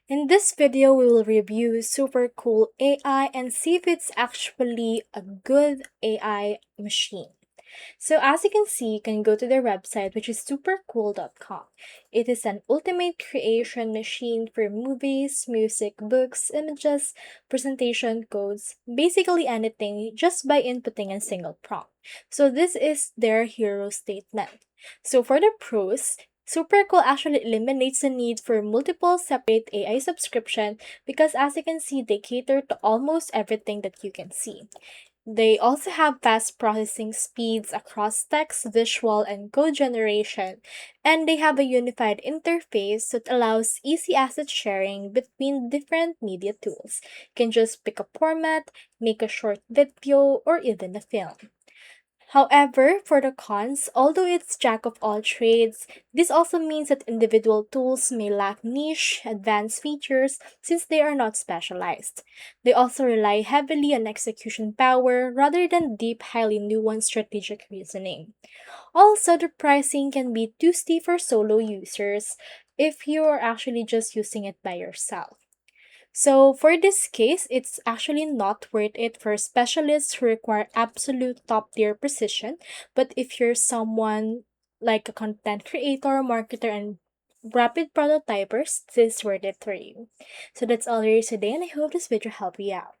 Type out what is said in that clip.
In this video, we will review Supercool AI and see if it's actually a good AI machine. So as you can see, you can go to their website, which is supercool.com. It is an ultimate creation machine for movies, music, books, images, presentation codes, basically anything just by inputting a single prompt. So this is their hero statement. So for the pros, Supercool actually eliminates the need for multiple separate AI subscription because as you can see, they cater to almost everything that you can see. They also have fast processing speeds across text, visual, and code generation, and they have a unified interface that allows easy asset sharing between different media tools. You can just pick a format, make a short video, or even a film. However, for the cons, although it's jack of all trades, this also means that individual tools may lack niche, advanced features since they are not specialized. They also rely heavily on execution power rather than deep, highly nuanced strategic reasoning. Also, the pricing can be too steep for solo users if you are actually just using it by yourself. So for this case, it's actually not worth it for specialists who require absolute top tier precision. But if you're someone like a content creator, marketer, and rapid prototypers, this is worth it for you. So that's all there is today, and I hope this video helped you out.